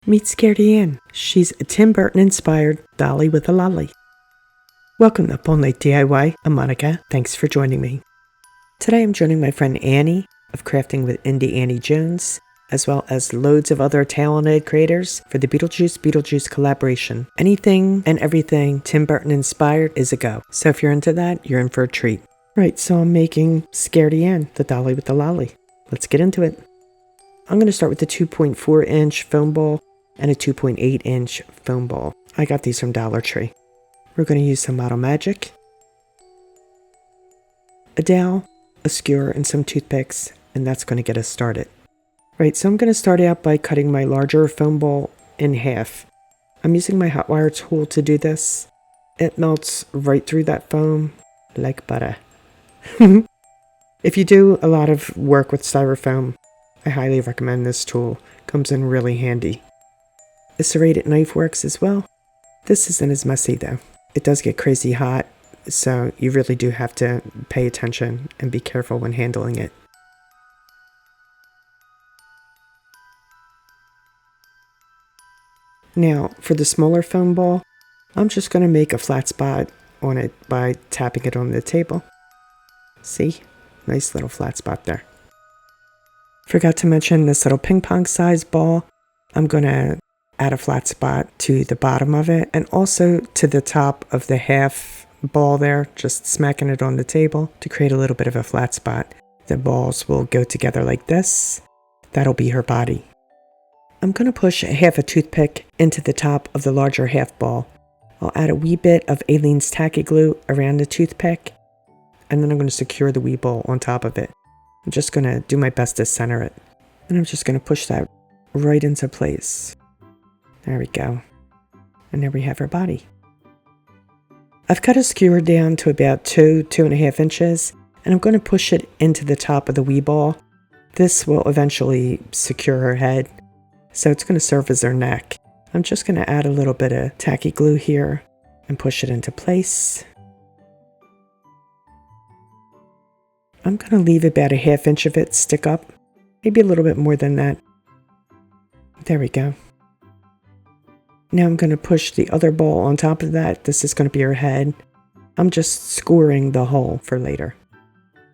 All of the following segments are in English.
Meet Scaredy Ann. She's a Tim Burton inspired Dolly with a Lolli. Welcome to All Night DIY. I'm Monica. Thanks for joining me. Today I'm joining my friend Annie of Crafting with Indie Annie Jones, as well as loads of other talented creators for the Beetlejuice Beetlejuice collaboration. Anything and everything Tim Burton inspired is a go. So if you're into that, you're in for a treat. Right, so I'm making Scaredy Ann, the Dolly with the Lolli. Let's get into it. I'm going to start with the 2.4 inch foam ball and a 2.8 inch foam ball. I got these from Dollar Tree. We're going to use some Model Magic, a dowel, a skewer, and some toothpicks, and that's going to get us started. Right, so I'm going to start out by cutting my larger foam ball in half. I'm using my hot wire tool to do this. It melts right through that foam like butter. If you do a lot of work with styrofoam, I highly recommend this tool. Comes in really handy. A serrated knife works as well. This isn't as messy though. It does get crazy hot, so you really do have to pay attention and be careful when handling it. Now, for the smaller foam ball, I'm just going to make a flat spot on it by tapping it on the table. See? Nice little flat spot there. Forgot to mention this little ping pong size ball. I'm going to add a flat spot to the bottom of it and also to the top of the half ball there, just smacking it on the table to create a little bit of a flat spot. The balls will go together like this. That'll be her body. I'm going to push half a toothpick into the top of the larger half ball. I'll add a wee bit of Aleene's tacky glue around the toothpick, and then I'm going to secure the wee ball on top of it. I'm just going to do my best to center it. And I'm just going to push that right into place. There we go. And there we have her body. I've cut a skewer down to about 2.5 inches, and I'm going to push it into the top of the wee ball. This will eventually secure her head, so it's going to serve as her neck. I'm just going to add a little bit of tacky glue here and push it into place. I'm going to leave about 1/2 inch of it stick up, maybe a little bit more than that. There we go. Now I'm going to push the other ball on top of that. This is going to be her head. I'm just scoring the hole for later.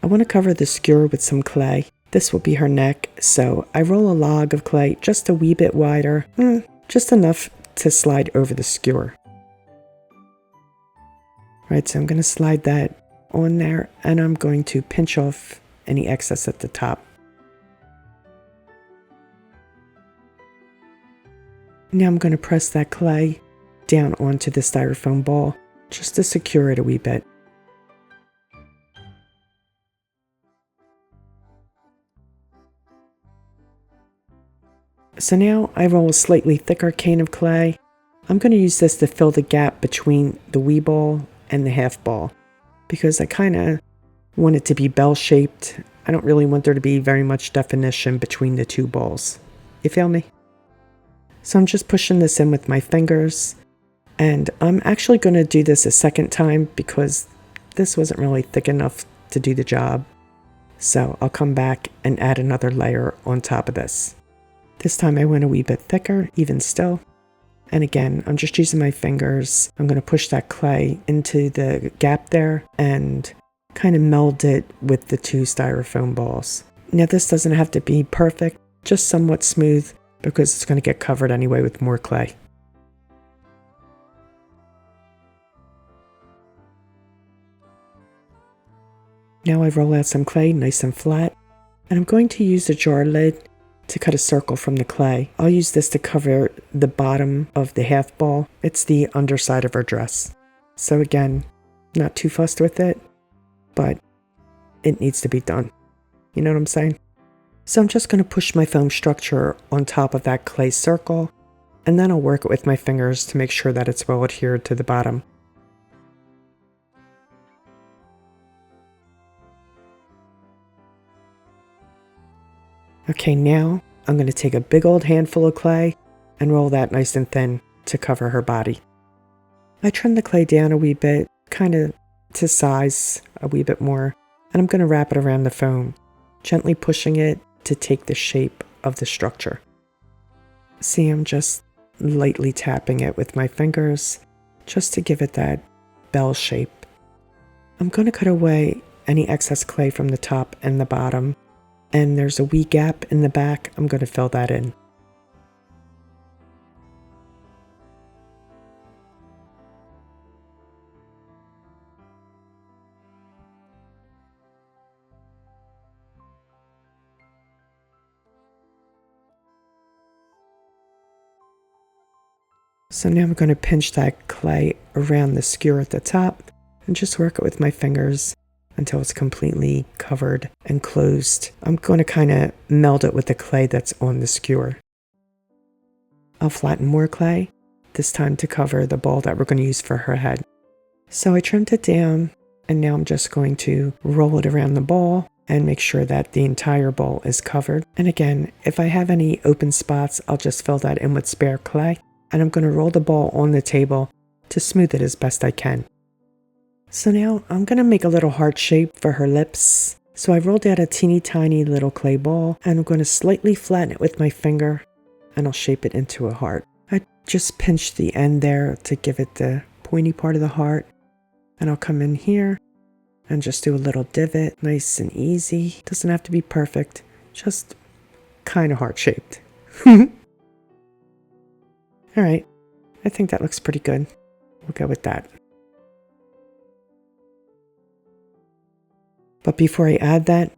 I want to cover the skewer with some clay. This will be her neck, so I roll a log of clay just a wee bit wider, just enough to slide over the skewer. Right, so I'm going to slide that on there, and I'm going to pinch off any excess at the top. Now I'm going to press that clay down onto the styrofoam ball just to secure it a wee bit. So now I roll a slightly thicker cane of clay. I'm going to use this to fill the gap between the wee ball and the half ball, because I kind of want it to be bell-shaped. I don't really want there to be very much definition between the two balls. You feel me? So I'm just pushing this in with my fingers, and I'm actually going to do this a second time because this wasn't really thick enough to do the job. So I'll come back and add another layer on top of this. This time I went a wee bit thicker, even still. And again, I'm just using my fingers. I'm going to push that clay into the gap there and kind of meld it with the two styrofoam balls. Now this doesn't have to be perfect, just somewhat smooth, because it's going to get covered anyway with more clay. Now I roll out some clay nice and flat, and I'm going to use a jar lid to cut a circle from the clay. I'll use this to cover the bottom of the half ball. It's the underside of her dress. So again, not too fussed with it, but it needs to be done. You know what I'm saying? So I'm just going to push my foam structure on top of that clay circle, and then I'll work it with my fingers to make sure that it's well adhered to the bottom. Okay, now I'm going to take a big old handful of clay and roll that nice and thin to cover her body. I trim the clay down a wee bit, kind of to size a wee bit more, and I'm going to wrap it around the foam, gently pushing it to take the shape of the structure. See, I'm just lightly tapping it with my fingers just to give it that bell shape. I'm going to cut away any excess clay from the top and the bottom, and there's a wee gap in the back. I'm going to fill that in. So now I'm going to pinch that clay around the skewer at the top and just work it with my fingers until it's completely covered and closed. I'm going to kind of meld it with the clay that's on the skewer. I'll flatten more clay, this time to cover the ball that we're going to use for her head. So I trimmed it down, and now I'm just going to roll it around the ball and make sure that the entire ball is covered. And again, if I have any open spots, I'll just fill that in with spare clay. And I'm going to roll the ball on the table to smooth it as best I can. So now I'm going to make a little heart shape for her lips. So I rolled out a teeny tiny little clay ball, and I'm going to slightly flatten it with my finger, and I'll shape it into a heart. I just pinch the end there to give it the pointy part of the heart, and I'll come in here and just do a little divot, nice and easy. Doesn't have to be perfect, just kind of heart shaped. All right, I think that looks pretty good. We'll go with that. But before I add that,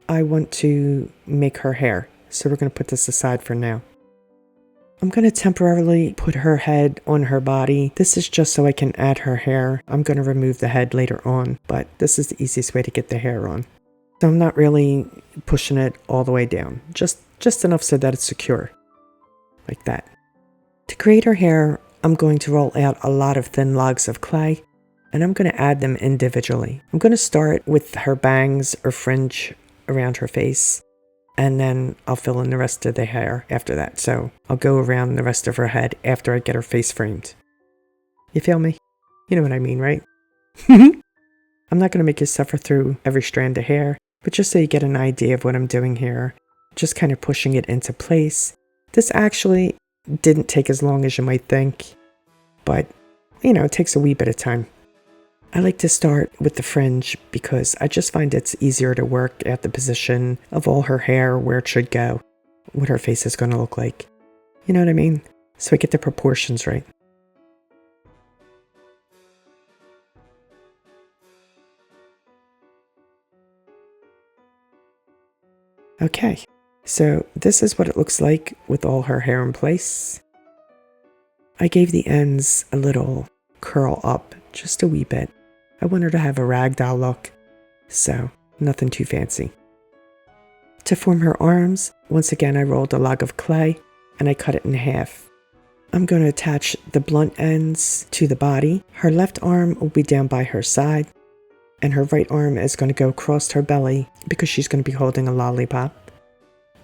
I want to make her hair. So we're going to put this aside for now. I'm going to temporarily put her head on her body. This is just so I can add her hair. I'm going to remove the head later on, but this is the easiest way to get the hair on. So I'm not really pushing it all the way down, just enough so that it's secure, like that. To create her hair, I'm going to roll out a lot of thin logs of clay, and I'm going to add them individually. I'm going to start with her bangs or fringe around her face, and then I'll fill in the rest of the hair after that. So I'll go around the rest of her head after I get her face framed. You feel me? You know what I mean, right? I'm not going to make you suffer through every strand of hair, but just so you get an idea of what I'm doing here, just kind of pushing it into place. This actually didn't take as long as you might think, but it takes a wee bit of time. I like to start with the fringe because I just find it's easier to work at the position of all her hair, where it should go, what her face is going to look like. You know what I mean? So I get the proportions right. Okay. So this is what it looks like with all her hair in place. I gave the ends a little curl up, just a wee bit. I want her to have a ragdoll look, so nothing too fancy. To form her arms, once again I rolled a log of clay and I cut it in half. I'm going to attach the blunt ends to the body. Her left arm will be down by her side, and her right arm is going to go across her belly because she's going to be holding a lollipop.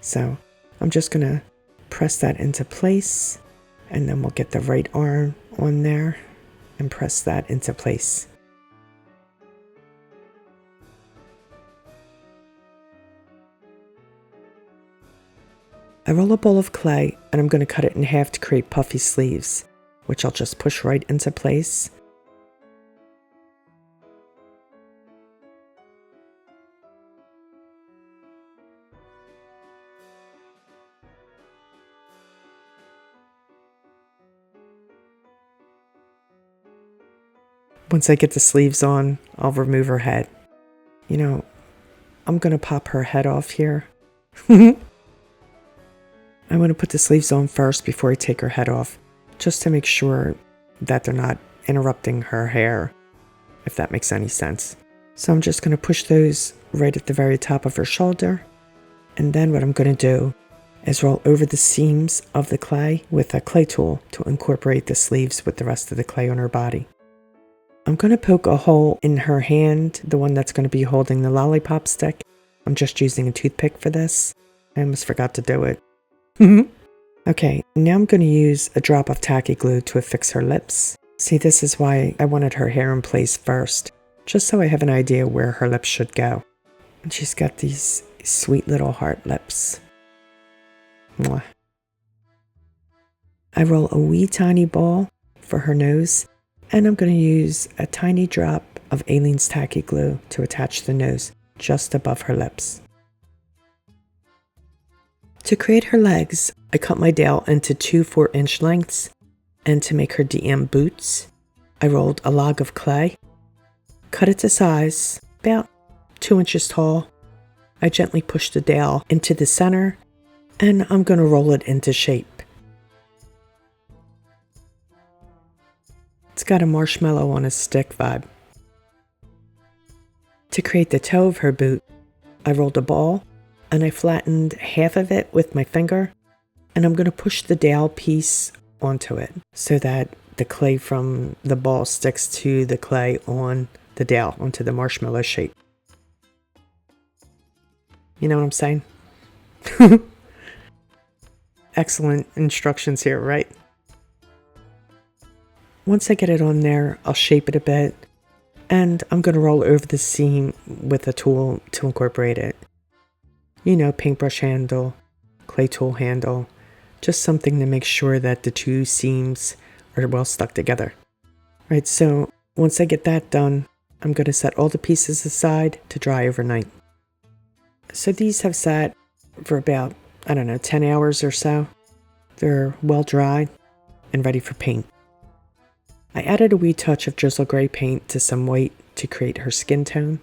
So I'm just going to press that into place, and then we'll get the right arm on there and press that into place. I roll a ball of clay, and I'm going to cut it in half to create puffy sleeves, which I'll just push right into place. Once I get the sleeves on, I'll remove her head. I'm going to pop her head off here. I want to put the sleeves on first before I take her head off, just to make sure that they're not interrupting her hair, if that makes any sense. So I'm just going to push those right at the very top of her shoulder. And then what I'm going to do is roll over the seams of the clay with a clay tool to incorporate the sleeves with the rest of the clay on her body. I'm going to poke a hole in her hand, the one that's going to be holding the lollipop stick. I'm just using a toothpick for this. I almost forgot to do it. Okay, now I'm going to use a drop of tacky glue to affix her lips. See, this is why I wanted her hair in place first, just so I have an idea where her lips should go. And she's got these sweet little heart lips. Mwah. I roll a wee tiny ball for her nose, and I'm going to use a tiny drop of Aleene's tacky glue to attach the nose just above her lips. To create her legs, I cut my dowel into 2 4-inch lengths, and to make her DM boots, I rolled a log of clay, cut it to size, about 2 inches tall. I gently push the dowel into the center, and I'm going to roll it into shape. It's got a marshmallow on a stick vibe. To create the toe of her boot, I rolled a ball and I flattened half of it with my finger, and I'm going to push the dowel piece onto it so that the clay from the ball sticks to the clay on the dowel, onto the marshmallow shape. You know what I'm saying? Excellent instructions here, right? Once I get it on there, I'll shape it a bit, and I'm going to roll over the seam with a tool to incorporate it. You know, paintbrush handle, clay tool handle, just something to make sure that the 2 seams are well stuck together. Right, so once I get that done, I'm going to set all the pieces aside to dry overnight. So these have sat for about, 10 hours or so. They're well dried and ready for paint. I added a wee touch of drizzle gray paint to some white to create her skin tone.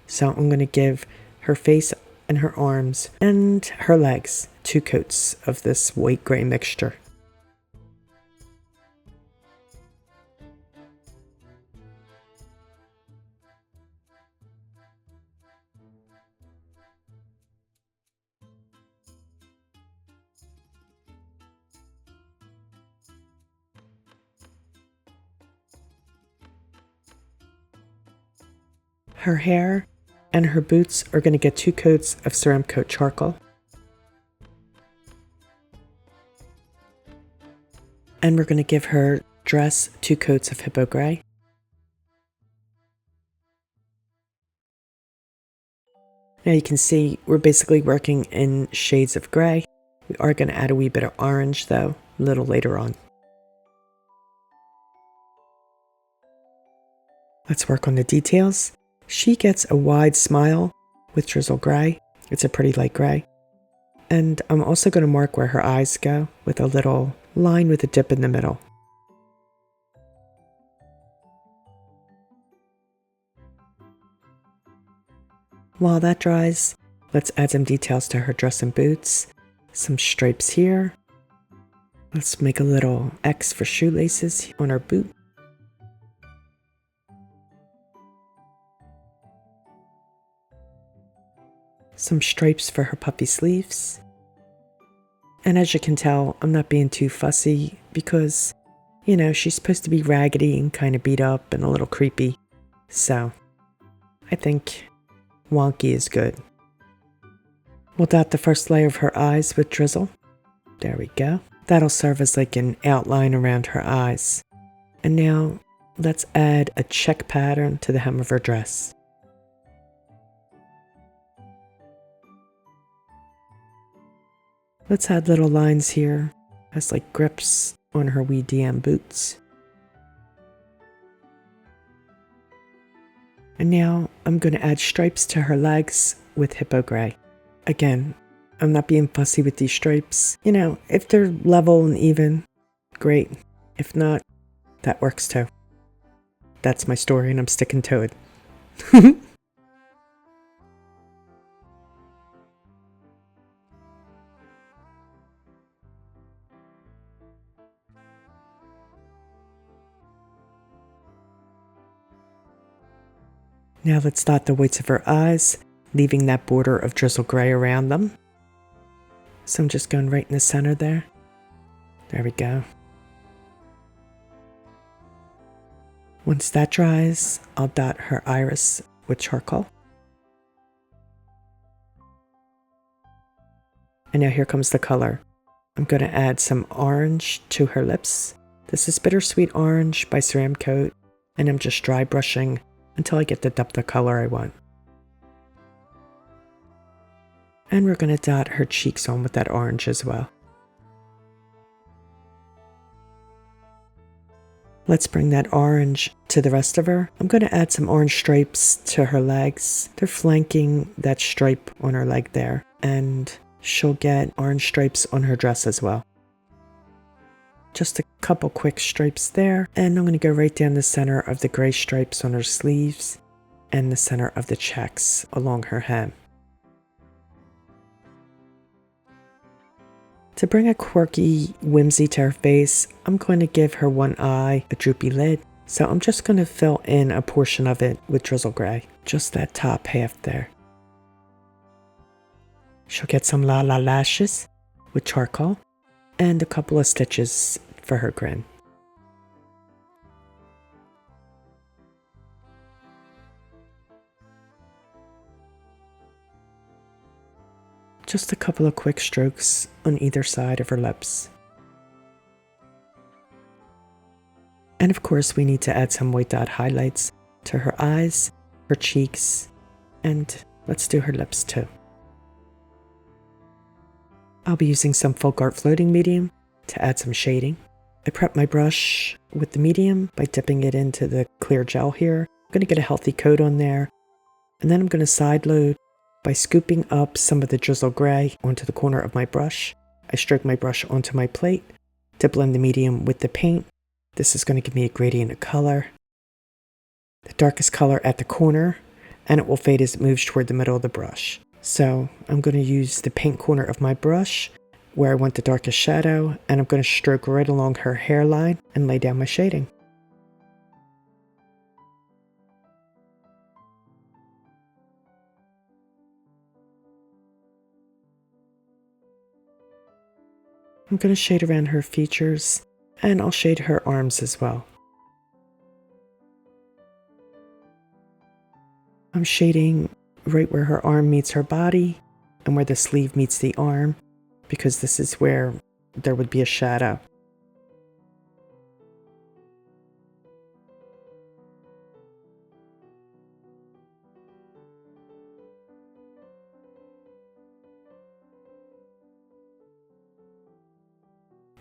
So I'm going to give her face and her arms and her legs 2 coats of this white gray mixture. Her hair and her boots are going to get 2 coats of Ceramcoat charcoal. And we're going to give her dress 2 coats of Hippo Gray. Now you can see we're basically working in shades of gray. We are going to add a wee bit of orange though, a little later on. Let's work on the details. She gets a wide smile with drizzle gray. It's a pretty light gray. And I'm also going to mark where her eyes go with a little line with a dip in the middle. While that dries, let's add some details to her dress and boots. Some stripes here. Let's make a little X for shoelaces on her boot. Some stripes for her puffy sleeves. And as you can tell, I'm not being too fussy because, she's supposed to be raggedy and kind of beat up and a little creepy. So, I think wonky is good. We'll dot the first layer of her eyes with drizzle. There we go. That'll serve as like an outline around her eyes. And now, let's add a check pattern to the hem of her dress. Let's add little lines here as like grips on her wee DM boots. And now I'm going to add stripes to her legs with Hippo Gray. Again, I'm not being fussy with these stripes. If they're level and even, great. If not, that works too. That's my story and I'm sticking to it. Now let's dot the whites of her eyes, leaving that border of drizzle gray around them. So I'm just going right in the center there. There we go. Once that dries, I'll dot her iris with charcoal. And now here comes the color. I'm going to add some orange to her lips. This is Bittersweet Orange by Ceramcoat, and I'm just dry brushing until I get the depth of color I want. And we're going to dot her cheeks on with that orange as well. Let's bring that orange to the rest of her. I'm going to add some orange stripes to her legs. They're flanking that stripe on her leg there. And she'll get orange stripes on her dress as well. Just a couple quick stripes there. And I'm going to go right down the center of the gray stripes on her sleeves and the center of the checks along her hem. To bring a quirky whimsy to her face, I'm going to give her one eye a droopy lid. So I'm just going to fill in a portion of it with drizzle gray. Just that top half there. She'll get some la la lashes with charcoal and a couple of stitches for her grin. Just a couple of quick strokes on either side of her lips. And of course we need to add some white dot highlights to her eyes, her cheeks, and let's do her lips too. I'll be using some folk art floating medium to add some shading. I prep my brush with the medium by dipping it into the clear gel here. I'm going to get a healthy coat on there, and then I'm going to side load by scooping up some of the drizzle gray onto the corner of my brush. I stroke my brush onto my plate to blend the medium with the paint. This is going to give me a gradient of color. The darkest color at the corner, and it will fade as it moves toward the middle of the brush. So I'm going to use the paint corner of my brush where I want the darkest shadow, and I'm going to stroke right along her hairline and lay down my shading. I'm going to shade around her features, and I'll shade her arms as well. I'm shading right where her arm meets her body and where the sleeve meets the arm, because this is where there would be a shadow.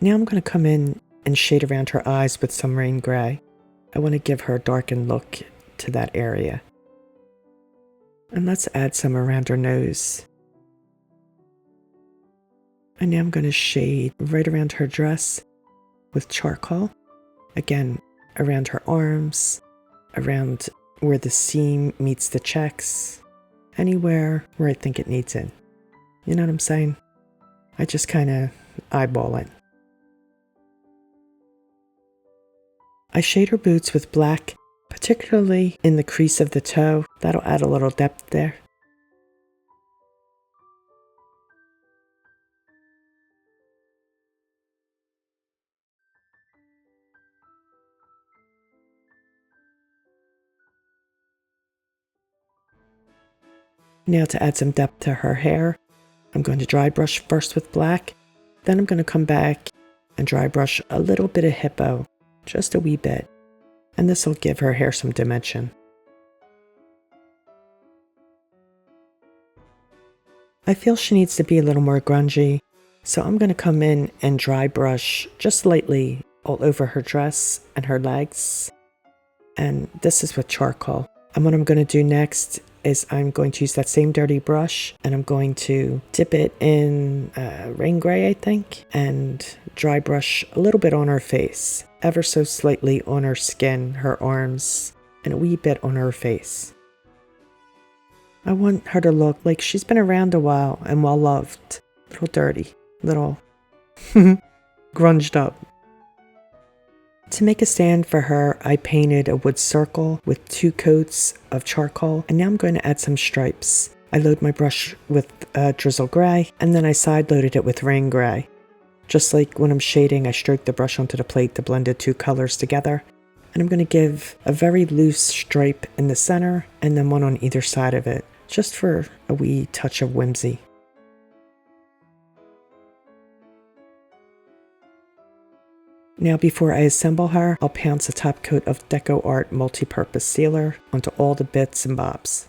Now I'm going to come in and shade around her eyes with some rain gray. I want to give her a darkened look to that area. And let's add some around her nose. And now I'm going to shade right around her dress with charcoal. Again, around her arms, around where the seam meets the checks, anywhere where I think it needs it. You know what I'm saying? I just kind of eyeball it. I shade her boots with black, particularly in the crease of the toe. That'll add a little depth there. Now to add some depth to her hair, I'm going to dry brush first with black, then I'm going to come back and dry brush a little bit of hippo, just a wee bit, and this will give her hair some dimension. I feel she needs to be a little more grungy, so I'm going to come in and dry brush just lightly all over her dress and her legs, and this is with charcoal. And what I'm going to do next is I'm going to use that same dirty brush, and I'm going to dip it in rain gray, I think, and dry brush a little bit on her face, ever so slightly on her skin, her arms, and a wee bit on her face. I want her to look like she's been around a while and well loved, a little dirty, little grunged up. To make a stand for her, I painted a wood circle with 2 coats of charcoal, and now I'm going to add some stripes. I load my brush with drizzle gray, and then I side loaded it with rain gray. Just like when I'm shading, I stroke the brush onto the plate to blend the 2 colors together. And I'm going to give a very loose stripe in the center, and then one on either side of it, just for a wee touch of whimsy. Now before I assemble her, I'll pounce a top coat of Decor multi-purpose sealer onto all the bits and bobs.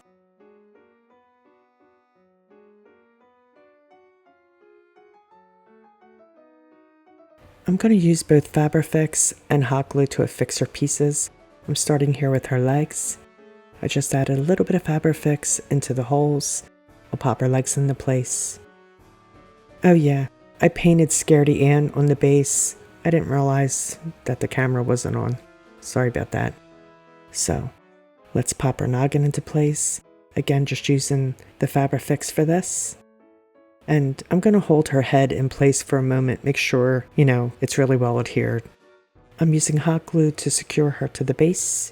I'm going to use both Fabrifix and hot glue to affix her pieces. I'm starting here with her legs. I just added a little bit of Fabrifix into the holes. I'll pop her legs into place. Oh yeah, I painted Scaredy Ann on the base. I didn't realize that the camera wasn't on. Sorry about that. So, let's pop her noggin into place. Again, just using the Fabrifix for this. And I'm going to hold her head in place for a moment, make sure, it's really well adhered. I'm using hot glue to secure her to the base.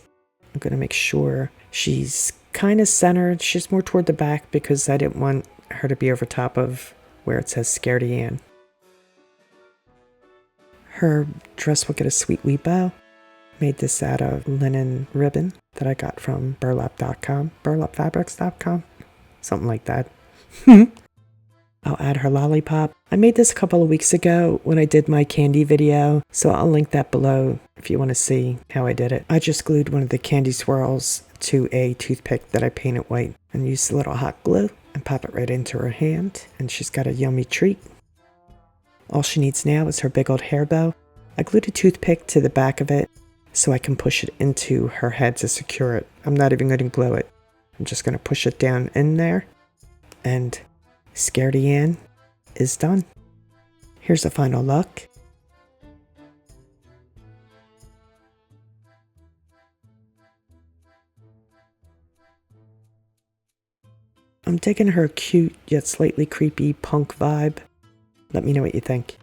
I'm going to make sure she's kind of centered. She's more toward the back because I didn't want her to be over top of where it says Scaredy Ann. Her dress will get a sweet wee bow. Made this out of linen ribbon that I got from burlap.com, burlapfabrics.com, something like that. I'll add her lollipop. I made this a couple of weeks ago when I did my candy video, so I'll link that below if you want to see how I did it. I just glued one of the candy swirls to a toothpick that I painted white and used a little hot glue and pop it right into her hand, and she's got a yummy treat. All she needs now is her big old hair bow. I glued a toothpick to the back of it so I can push it into her head to secure it. I'm not even going to glue it. I'm just going to push it down in there, and Scaredy Ann is done. Here's a final look. I'm digging her cute yet slightly creepy punk vibe. Let me know what you think.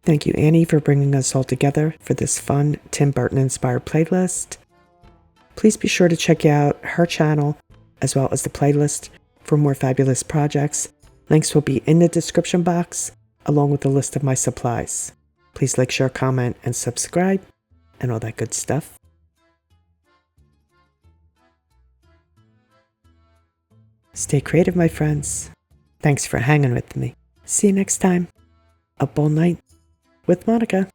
Thank you, Annie, for bringing us all together for this fun Tim Burton inspired playlist. Please be sure to check out her channel as well as the playlist for more fabulous projects. Links will be in the description box, along with a list of my supplies. Please like, share, comment, and subscribe, and all that good stuff. Stay creative, my friends. Thanks for hanging with me. See you next time. Up all night with Monica.